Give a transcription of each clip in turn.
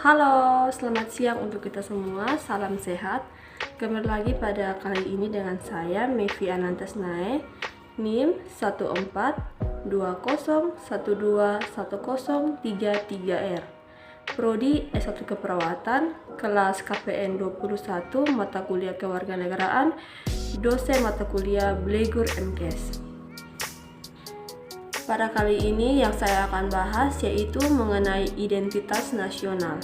Halo, selamat siang untuk kita semua. Salam sehat. Kembali lagi pada kali ini dengan saya Mevi Anantasnae, NIM 1420121033R. Prodi S1 Keperawatan, kelas KPN 21, mata kuliah Kewarganegaraan, dosen mata kuliah Blegur MKes. Pada kali ini yang saya akan bahas yaitu mengenai identitas nasional.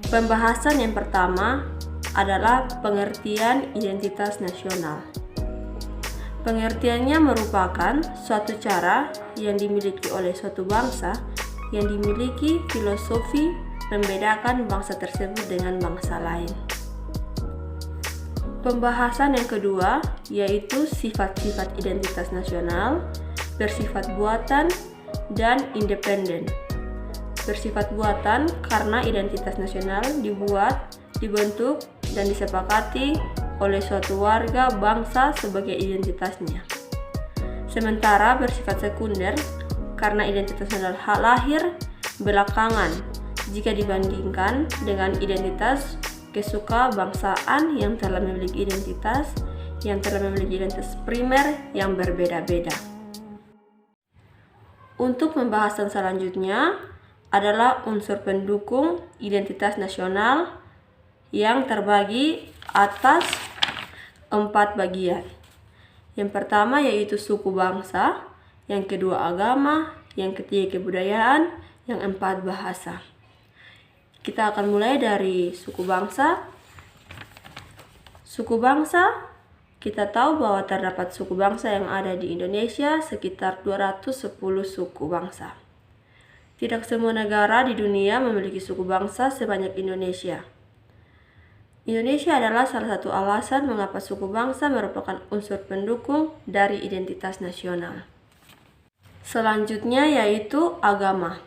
Pembahasan yang pertama adalah pengertian identitas nasional. Pengertiannya merupakan suatu cara yang dimiliki oleh suatu bangsa yang dimiliki filosofi membedakan bangsa tersebut dengan bangsa lain. Pembahasan yang kedua yaitu sifat-sifat identitas nasional, bersifat buatan, dan independen. Bersifat buatan karena identitas nasional dibuat, dibentuk, dan disepakati oleh suatu warga bangsa sebagai identitasnya. Sementara bersifat sekunder karena identitas nasional lahir belakangan jika dibandingkan dengan identitas kesukabangsaan yang telah memiliki identitas primer yang berbeda-beda. Untuk pembahasan selanjutnya adalah unsur pendukung identitas nasional yang terbagi atas 4 bagian. Yang pertama yaitu suku bangsa, yang kedua agama, yang ketiga kebudayaan, yang empat bahasa. Kita akan mulai dari suku bangsa. Suku bangsa, kita tahu bahwa terdapat suku bangsa yang ada di Indonesia sekitar 210 suku bangsa. Tidak semua negara di dunia memiliki suku bangsa sebanyak Indonesia. Indonesia adalah salah satu alasan mengapa suku bangsa merupakan unsur pendukung dari identitas nasional. Selanjutnya yaitu agama.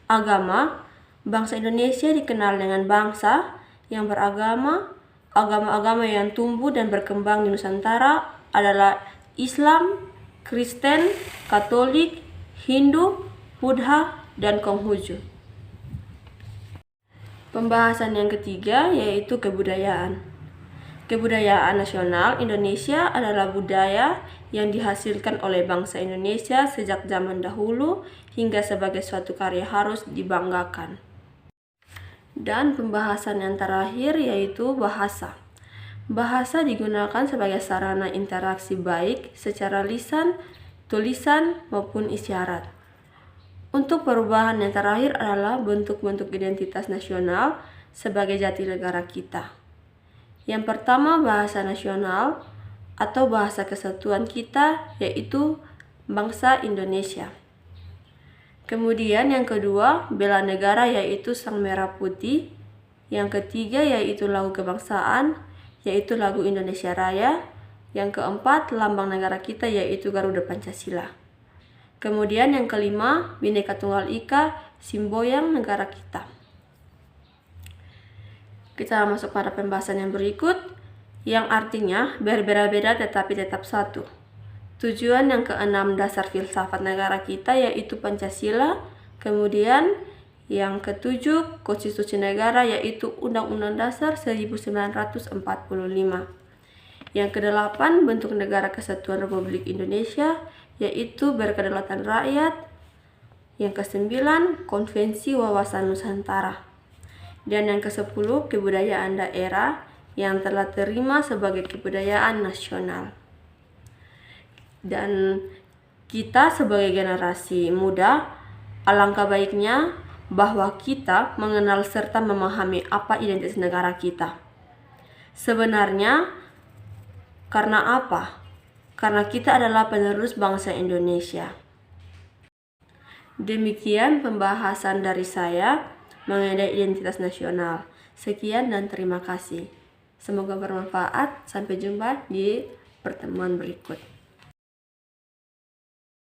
Agama, bangsa Indonesia dikenal dengan bangsa yang beragama. Agama-agama yang tumbuh dan berkembang di Nusantara adalah Islam, Kristen, Katolik, Hindu, Buddha, dan Konghucu. Pembahasan yang ketiga yaitu kebudayaan. Kebudayaan nasional Indonesia adalah budaya yang dihasilkan oleh bangsa Indonesia sejak zaman dahulu hingga sebagai suatu karya harus dibanggakan. Dan pembahasan yang terakhir yaitu bahasa. Bahasa digunakan sebagai sarana interaksi baik secara lisan, tulisan, maupun isyarat. Untuk perubahan yang terakhir adalah bentuk-bentuk identitas nasional sebagai jati negara kita. Yang pertama bahasa nasional atau bahasa kesatuan kita yaitu bangsa Indonesia. Kemudian yang kedua, bela negara yaitu Sang Merah Putih. Yang ketiga yaitu lagu kebangsaan yaitu lagu Indonesia Raya. Yang keempat, lambang negara kita yaitu Garuda Pancasila. Kemudian yang kelima, Bhinneka Tunggal Ika, simboyan negara kita. Kita masuk pada pembahasan yang berikut, yang artinya berbeda-beda tetapi tetap satu. Tujuan yang keenam dasar filsafat negara kita yaitu Pancasila. Kemudian yang ketujuh konstitusi negara yaitu Undang-Undang Dasar 1945. Yang kedelapan bentuk negara kesatuan Republik Indonesia yaitu berkedaulatan rakyat. Yang kesembilan Konvensi Wawasan Nusantara. Dan yang kesepuluh kebudayaan daerah yang telah terima sebagai kebudayaan nasional. Dan kita sebagai generasi muda, alangkah baiknya bahwa kita mengenal serta memahami apa identitas negara kita. Sebenarnya, karena apa? Karena kita adalah penerus bangsa Indonesia. Demikian pembahasan dari saya mengenai identitas nasional. Sekian dan terima kasih. Semoga bermanfaat. Sampai jumpa di pertemuan berikut.